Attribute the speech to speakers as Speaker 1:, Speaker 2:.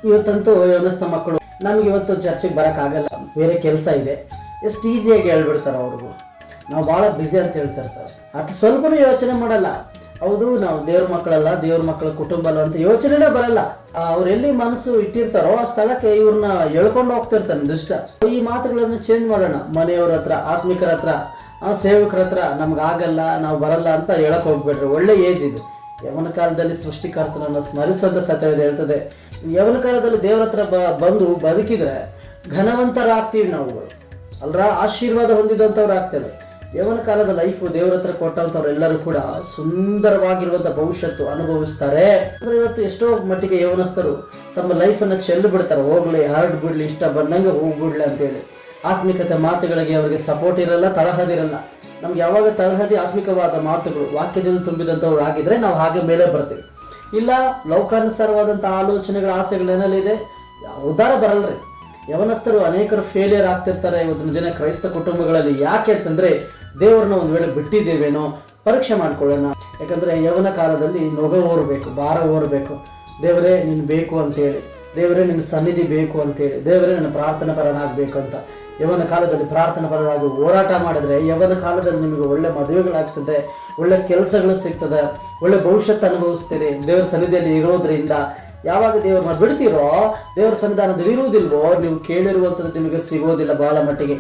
Speaker 1: ಇವತ್ತಂತೂ ಯೌವನಸ್ಥ ಮಕ್ಕಳು ನಮ್ಗೆ ಇವತ್ತು ಚರ್ಚೆಗೆ ಬರೋಕ್ಕಾಗಲ್ಲ, ಬೇರೆ ಕೆಲಸ ಇದೆ, ಎಷ್ಟು ಈಸಿಯಾಗಿ ಹೇಳ್ಬಿಡ್ತಾರೆ. ಅವ್ರಿಗೂ ನಾವು ಭಾಳ ಬ್ಯುಸಿ ಅಂತ ಹೇಳ್ತಿರ್ತಾರೆ. ಅಷ್ಟು ಸ್ವಲ್ಪನೂ ಯೋಚನೆ ಮಾಡಲ್ಲ. ಹೌದು, ನಾವು ದೇವ್ರ ಮಕ್ಕಳಲ್ಲ, ದೇವ್ರ ಮಕ್ಕಳ ಕುಟುಂಬ ಅಲ್ಲ ಅಂತ ಯೋಚನೆನೇ ಬರಲ್ಲ. ಅವ್ರು ಎಲ್ಲಿ ಮನಸ್ಸು ಇಟ್ಟಿರ್ತಾರೋ ಆ ಸ್ಥಳಕ್ಕೆ ಇವ್ರನ್ನ ಎಳ್ಕೊಂಡು ಹೋಗ್ತಿರ್ತಾನೆ ದುಷ್ಟ. ಈ ಮಾತುಗಳನ್ನು ಚೇಂಜ್ ಮಾಡೋಣ. ಮನೆಯವ್ರ ಹತ್ರ, ಆತ್ಮಿಕರ ಹತ್ರ, ಸೇವಕರ ಹತ್ರ ನಮ್ಗಾಗಲ್ಲ, ನಾವು ಬರಲ್ಲ ಅಂತ ಹೇಳಕ್ ಹೋಗ್ಬೇಡ್ರಿ. ಒಳ್ಳೆ ಏಜ್ ಇದು. ಯವನ ಕಾಲದಲ್ಲಿ ಸೃಷ್ಟಿಕರ್ತನನ್ನು ಸ್ಮರಿಸುವಂಥ ಸತ್ಯವಿದೆ ಹೇಳ್ತದೆ. ಯವನ ಕಾಲದಲ್ಲಿ ದೇವ್ರ ಹತ್ರ ಬಂದು ಬದುಕಿದ್ರೆ ಘನವಂತರಾಗ್ತೀವಿ ನಾವುಗಳು ಅಲ್ರ, ಆಶೀರ್ವಾದ ಹೊಂದಿದಂಥವ್ರು ಆಗ್ತದೆ. ಯವನ ಕಾಲದ ಲೈಫು ದೇವ್ರ ಹತ್ರ ಕೊಟ್ಟಂಥವ್ರೆಲ್ಲರೂ ಕೂಡ ಸುಂದರವಾಗಿರುವಂಥ ಭವಿಷ್ಯತ್ತು ಅನುಭವಿಸ್ತಾರೆ. ಅಂದ್ರೆ ಇವತ್ತು ಎಷ್ಟೋ ಮಟ್ಟಿಗೆ ಯೌವನಸ್ಥರು ತಮ್ಮ ಲೈಫನ್ನು ಚೆಲ್ಲು ಬಿಡ್ತಾರೆ. ಹೋಗ್ಲಿ, ಹರಡ್ ಬಿಡ್ಲಿ, ಇಷ್ಟ ಬಂದಂಗೆ ಹೋಗ್ಬಿಡ್ಲಿ ಅಂತೇಳಿ. ಆತ್ಮಿಕತೆ ಮಾತುಗಳಿಗೆ ಅವರಿಗೆ ಸಪೋರ್ಟ್ ಇರಲ್ಲ, ತಳಹದಿರಲ್ಲ. ನಮ್ಗೆ ಯಾವಾಗ ತಳಹದಿ ಆತ್ಮಿಕವಾದ ಮಾತುಗಳು ವಾಕ್ಯದಿಂದ ತುಂಬಿದಂಥವ್ರು ಆಗಿದ್ರೆ ನಾವು ಹಾಗೆ ಮೇಲೆ ಬರ್ತೀವಿ. ಇಲ್ಲ, ಲೌಕಾನುಸಾರವಾದಂಥ ಆಲೋಚನೆಗಳ ಆಸೆಗಳೇನಲ್ಲಿದೆ, ಉದ್ಧಾರ ಬರಲ್ರಿ. ಯವನಸ್ಥರು ಅನೇಕರು ಫೇಲಿಯರ್ ಆಗ್ತಿರ್ತಾರೆ ಇವತ್ತಿನ ದಿನ ಕ್ರೈಸ್ತ ಕುಟುಂಬಗಳಲ್ಲಿ. ಯಾಕೆ ಅಂತಂದರೆ ದೇವ್ರನ್ನ ಒಂದು ವೇಳೆ ಬಿಟ್ಟಿದ್ದೇವೇನೋ ಪರೀಕ್ಷೆ ಮಾಡ್ಕೊಳ್ಳೋಣ. ಯಾಕಂದರೆ ಯವನ ಕಾಲದಲ್ಲಿ ನೊಗ ಓರಬೇಕು, ಭಾರ ಓರಬೇಕು. ದೇವರೇ ನೀನು ಬೇಕು ಅಂತೇಳಿ, ದೇವರೇ ನಿನ್ನ ಸನ್ನಿಧಿ ಬೇಕು ಅಂತೇಳಿ, ದೇವರೇ ನನ್ನ ಪ್ರಾರ್ಥನಾ ಪರನಾಗಬೇಕು ಅಂತ ಯವನ ಕಾಲದಲ್ಲಿ ಪ್ರಾರ್ಥನಾ ಪರವಾಗಿ ಹೋರಾಟ ಮಾಡಿದ್ರೆ ಯವನ ಕಾಲದಲ್ಲಿ ನಿಮಗೆ ಒಳ್ಳೆ ಮದುವೆಗಳಾಗ್ತದೆ, ಒಳ್ಳೆ ಕೆಲಸಗಳು ಸಿಗ್ತದೆ, ಒಳ್ಳೆ ಭವಿಷ್ಯತ್ತು ಅನುಭವಿಸ್ತೀರಿ ದೇವರ ಸನ್ನಿಧಿಯಲ್ಲಿ ಇರೋದ್ರಿಂದ. ಯಾವಾಗ ದೇವ್ರನ್ನ ಬಿಡ್ತೀರೋ, ದೇವರ ಸನ್ನಿಧಾನದಲ್ಲಿ ಇರುವುದಿಲ್ವೋ, ನೀವು ಕೇಳಿರುವಂಥದ್ದು ನಿಮಗೆ ಸಿಗೋದಿಲ್ಲ ಬಹಳ ಮಟ್ಟಿಗೆ.